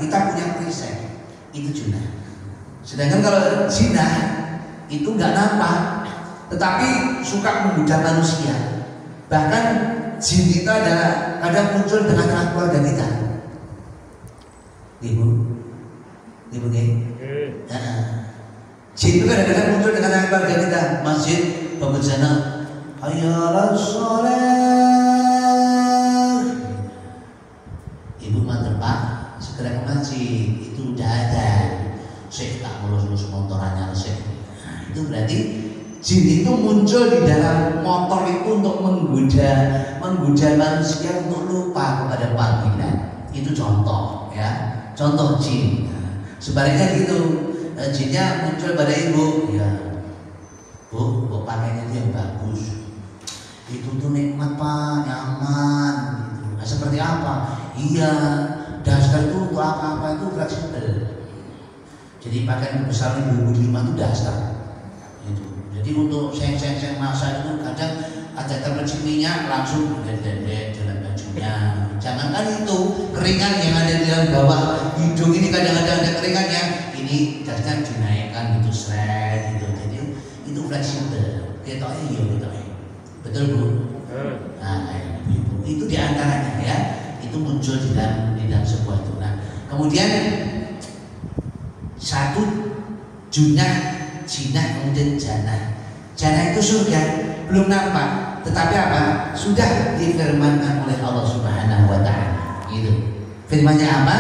kita punya perisai, itu junah. Sedangkan kalau zina itu nggak nampak, tetapi suka menggoda manusia. Bahkan jin itu ada kadang muncul dengan tengah keluarga kita. Ibu, jin itu kadang-kadang muncul dengan tengah keluarga kita. Masjid pembacaan hayyalas sholat. Ibu matur Pak, segera ke masjid, itu udah ada. Saya tak mulus-mulus motorannya saya. Itu berarti jin itu muncul di dalam motor itu untuk menggoda manusia untuk lupa kepada panggilan. Itu contoh ya, contoh jin. Sebaliknya gitu, jinnya muncul pada ibu, ya Bu, pakainya itu yang bagus. Itu tuh nikmat Pak, nyaman. Gitu. Nah, seperti apa? Iya, daster itu untuk apa-apa itu fleksibel. Jadi pakaian besar ibu-ibu di rumah itu daster. Gitu. Jadi untuk seng masa itu kadang ada terpecik minyak langsung dendek dalam bajunya. Jangankan itu, keringan yang ada di dalam bawah hidung ini kadang-kadang ada keringannya. Ini dasarnya dinaikkan gitu, seret gitu. Jadi itu fleksibel. Kita iya gitu. Betul Bu? Nah, itu diantaranya ya. Itu muncul di dalam sebuah itu. Nah, kemudian satu junah, jinah, kemudian janah. Janah itu surga, belum nampak, tetapi apa? Sudah difirmankan oleh Allah Subhanahu wa Ta'ala. Gitu. Firmannya apa?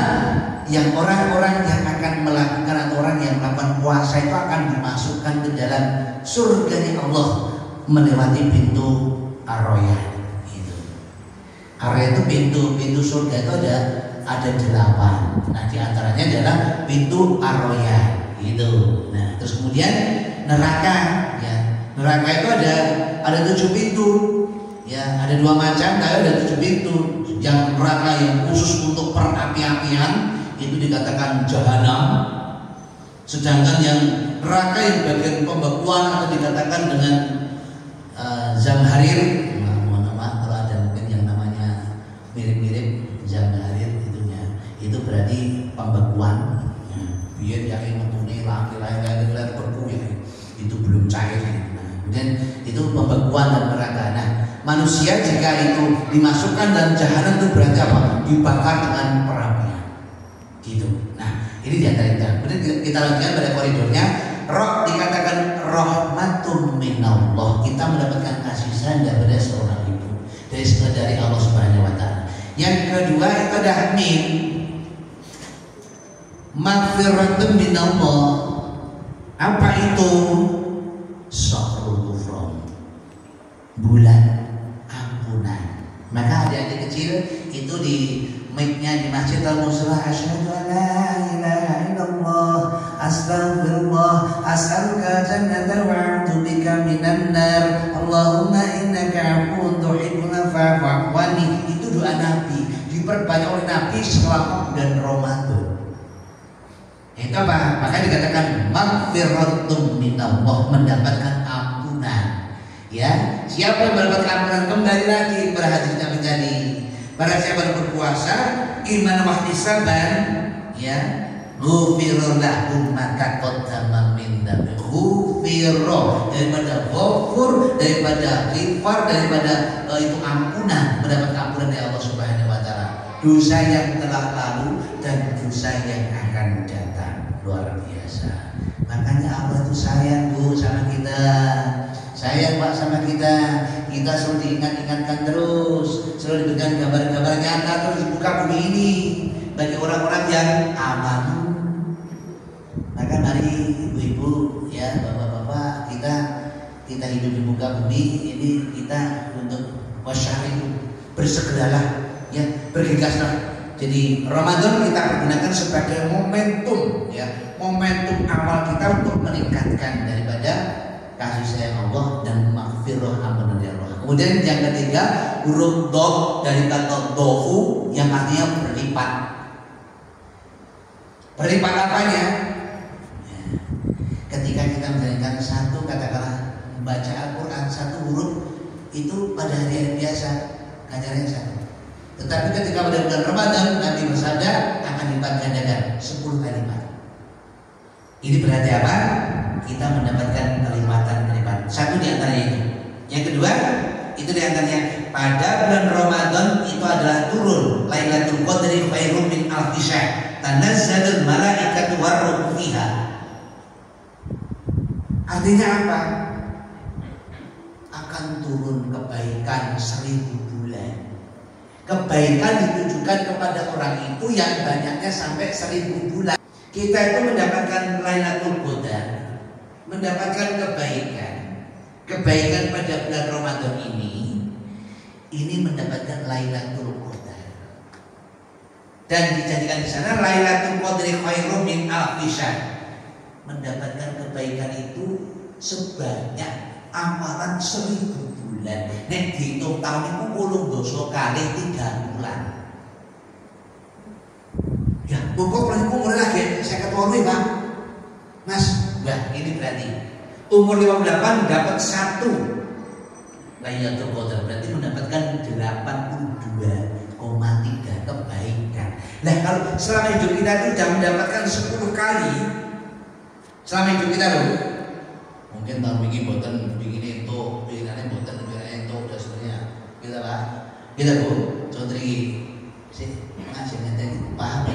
Yang orang-orang yang akan melakukan atau orang yang melakukan puasa itu akan dimasukkan ke dalam surganya Allah melewati pintu Ar-Rayyan. Gitu. Ar-Rayyan itu pintu surga itu ada 8. Nah, diantaranya adalah pintu Ar-Rayyan. Gitu. Nah, terus kemudian neraka, ya. Neraka itu ada 7 pintu. Ya, ada 2 macam, tapi ada 7 pintu. Yang neraka yang khusus untuk perapi-apian itu dikatakan jahanam. Sedangkan yang neraka yang bagian pembekuan atau dikatakan dengan zamharir. Mohon maaf kalau ada mungkin yang namanya mirip-mirip zamharir itunya. Itu berarti pembekuan. Biar yang metune laki-laki berku ya. Itu belum cair. Nah, kemudian itu pembekuan dan neraka. Nah, manusia jika itu dimasukkan dalam jahanam itu berarti apa? Dibakar dengan perapian. Gitu. Nah, ini diantara. Kemudian kita lanjutkan pada koridornya. Roh dikatakan rahmatum minallah. Kita mendapatkan kasih sayang daripada seorang ibu, dari Allah Subhanahu wa Ta'ala. Yang kedua itu ada min, maghfiratun minallah. Apa itu? Syahrul ghufran, bulan ampunan. Maka adik-adik kecil itu di mic-nya di Masjid Al-Muslah, asyhadu an la ilaha illallah, astaghfirullah, as'aluka jannatan wa a'udzubika minan nar, Allahumma innaka 'afuwun tuhibbul 'afwa fa'fu. Itu doa Nabi, diperbanyak oleh Nabi selama bulan Ramadan. Itu apa? Maka dikatakan maghfiratun minallah, mendapatkan ampunan. Ya, siapa yang mendapatkan ampunan? Kembali lagi kepada hadisnya menjadi para siapa berpuasa, iman wa ihtisaban, ya, ghufira lahum ma taqaddama min dhanbi. Ghufira daripada ghafur, daripada ghifar, daripada itu ampunan, mendapat ampunan dari Allah Subhanahu wa Ta'ala. Dosa yang telah lalu dan dosa yang akan datang. Luar biasa. Makanya Allah itu sayang Bu sama kita. Sayang Pak sama kita. Kita selalu diingat-ingatkan terus, selalu diberikan gambar-gambar nyata terus di muka bumi ini bagi orang-orang yang aman. Maka mari ibu-ibu, ya bapak-bapak, kita hidup di muka bumi ini, kita untuk wasyariku, bersegeralah, ya bergegaslah. Jadi Ramadan kita pergunakan sebagai momentum, ya, momentum awal kita untuk meningkatkan daripada kasih sayang Allah dan maghfirah, ampunan dari Allah. Kemudian yang ketiga, huruf dom dari kata dofu yang artinya berlipat. Berlipat apanya? Ya. Ketika kita menjalankan satu, katakanlah membaca Al-Quran satu huruf itu pada hari biasa ganjarannya satu. Tetapi ketika pada bulan Ramadan Nabi bersabda akan dilipat gandakan. Ini berarti apa? Kita mendapatkan kenikmatan-kenikmatan. Satu di antaranya itu. Yang kedua, itu di antaranya pada bulan Ramadan itu adalah turun Lailatul Qadri khairum min alfi syahr. Tanazzalul malaikatu warruhu fiha. Artinya apa? Akan turun kebaikan 1000 bulan. Kebaikan ditujukan kepada orang itu yang banyaknya sampai 1000 bulan. Kita itu mendapatkan Lailatul Qadar, mendapatkan kebaikan pada bulan Ramadan ini mendapatkan Lailatul Qadar. Dan dijadikan di sana Lailatul Qadri khairum min alfi syahr. Mendapatkan kebaikan itu sebanyak amalan 1000 bulan. Nek dihitung tahun itu 80 kali 3 bulan. Ya, pokok kalau umur lagi saya ketemu Pak. Mas, wah ini berarti umur 58 dapat 1 Lailatul Qadar, berarti mendapatkan 82,3 kebaikan. Nah, kalau selama hidup kita itu sudah mendapatkan 10 kali selama hidup kita loh. Mungkin tahun ini boten begini itu, begini boten itu udah sebenarnya kita Pak. Kita Bu, contoh ini sih ngasih nanti paham ya.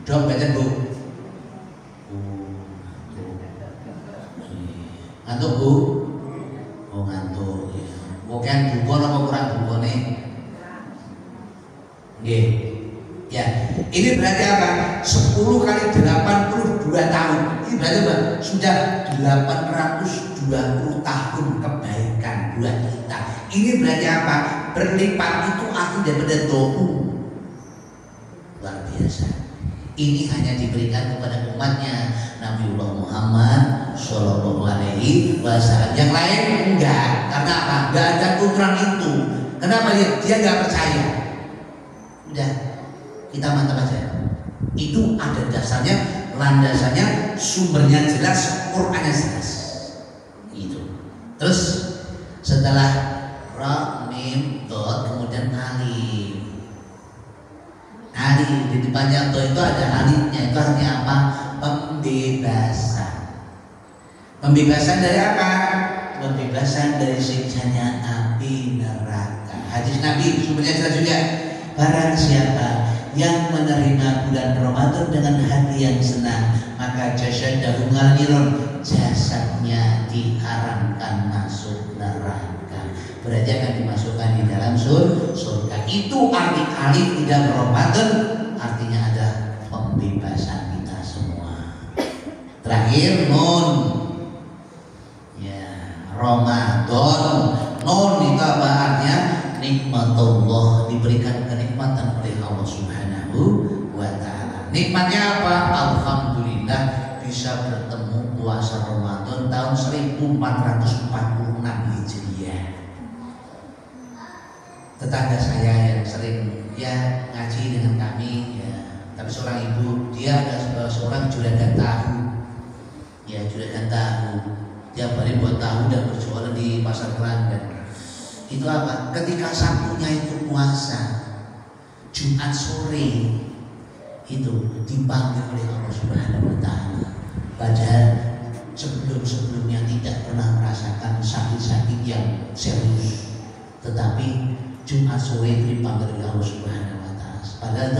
Dok baca Bu. Ngantuk Bu? Oh ngantuk ya. Bukan buku apa kurang buku nih? Nggih. Ya, ini berarti apa? 10 kali 82 tahun. Ini berarti apa? Sudah 820 tahun kebaikan buat kita. Ini berarti apa? Berlipat itu arti daripada doa. Luar biasa. Ini hanya diberikan kepada umatnya Nabiullah Muhammad Shallallahu Alaihi Wasallam. Yang lain enggak. Karena apa? Enggak ada ukuran itu. Kenapa dia enggak percaya? Udah, kita mantap aja. Itu ada dasarnya, landasannya, sumbernya jelas, Qur'annya jelas. Itu. Terus setelah ra mim dot kemudian alif. Alif di depannya do itu ada alifnya. Itu artinya apa? Pembebasan. Pembebasan dari apa? Pembebasan dari siksanya api neraka. Hadis Nabi sumbernya jelas juga. Barang siapa yang menerima bulan Ramadan dengan hati yang senang, maka jasadahu ghalirun, jasadnya diharamkan masuk neraka. Berarti akan dimasukkan di dalam surga. Itu arti alif di dalam Ramadan, artinya ada pembebasan kita semua. Terakhir nun. Ya, Ramadan. Nun itu apa artinya? Nikmatullah, diberikan kenikmatan oleh Allah Subhanahu wa ta'ala. Nikmatnya apa? Alhamdulillah bisa bertemu puasa Ramadan tahun 1446 Hijriah. Tetangga saya yang sering ya ngaji dengan kami ya, tapi seorang ibu, dia ada seorang juragan tahu. Ya, juragan tahu. Tiap hari buat tahu dan berjualan di pasar Keranggan. Itu apa? Ketika Sabtunya itu puasa, Jumat sore itu dipanggil oleh Allah Subhanahu wa ta'ala. Padahal sebelum-sebelumnya tidak pernah merasakan sakit-sakit yang serius, tetapi Jumat sore itu dipanggil oleh Allah Subhanahu wa ta'ala. Padahal itu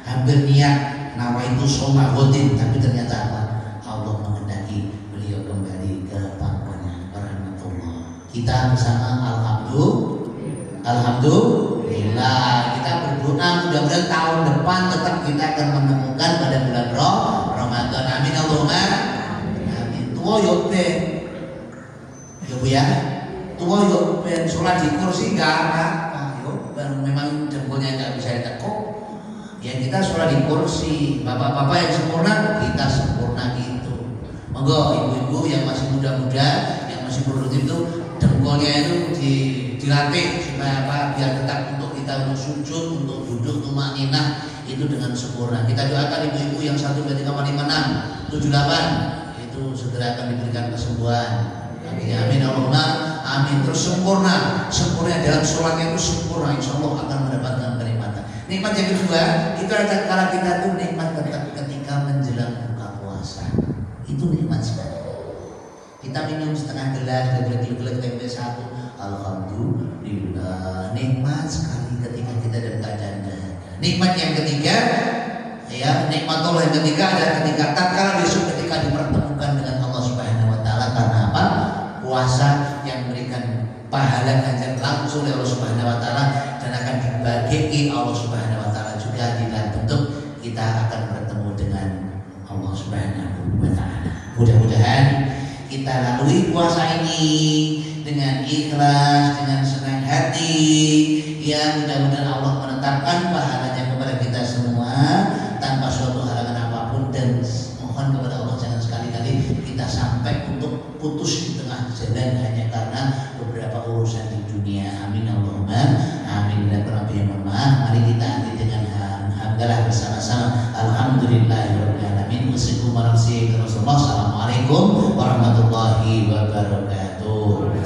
hampir niat nawaitu shoma ghodin, tapi ternyata apa? Allah menghendaki beliau kembali ke pangkuannya. Warahmatullah. Kita bersama alhamdulillah kita berdoa mudah-mudahan tahun depan tetap kita akan menemukan pada bulan Ramadan. Amin Allahumma amin. Tua yo ben ya Bu ya, tua yo ben sholat di kursi enggak apa yo, memang jempolnya enggak bisa ditekuk ya, kita sholat di kursi. Bapak-bapak yang sempurna, kita sempurna gitu. Monggo ibu-ibu yang masih muda-muda, yang masih produktif itu jempolnya itu dilatih supaya apa? Biar tetap untuk kita untuk sujud, untuk duduk, tumakninah itu dengan sempurna. Kita doakan ibu-ibu yang 1, 2, 3, 4, 5, 6, 7, 8 itu segera akan diberikan kesembuhan. Amin, amin Allahumma amin. Terus sempurna dalam sholatnya itu sempurna, insya Allah akan mendapatkan kenikmatan. Nikmat yang kedua itu adalah kalau kita tuh nikmat ketika menjelang buka Kita minum setengah gelas, gelas tempe satu. Alhamdulillah, nikmat sekali ketika kita dalam keadaan dahaga. Nikmat yang ketiga, ya, nikmat Allah yang ketiga adalah ketika tatkala besok ketika dipertemukan dengan Allah Subhanahu wa taala. Karena apa? Puasa yang memberikan pahala ganjar langsung oleh Allah Subhanahu wa taala dan akan dibagi Allah Subhanahu wa taala juga di dalam bentuk kita akan bertemu dengan Allah Subhanahu wa taala. Mudah-mudahan kita lalui puasa ini dengan ikhlas, dengan senang hati. Ya, mudah-mudahan Allah menetapkan pahalanya kepada kita semua tanpa suatu halangan apapun, dan mohon kepada Allah jangan sekali-kali kita sampai untuk putus di tengah jalan hanya karena beberapa urusan di dunia. Amin Allahumma amin. Dan mohon maaf, mari kita hati dengan hamdalah bersama-sama. Alhamdulillahirabbil alamin. Wassalamualaikum warahmatullahi wabarakatuh.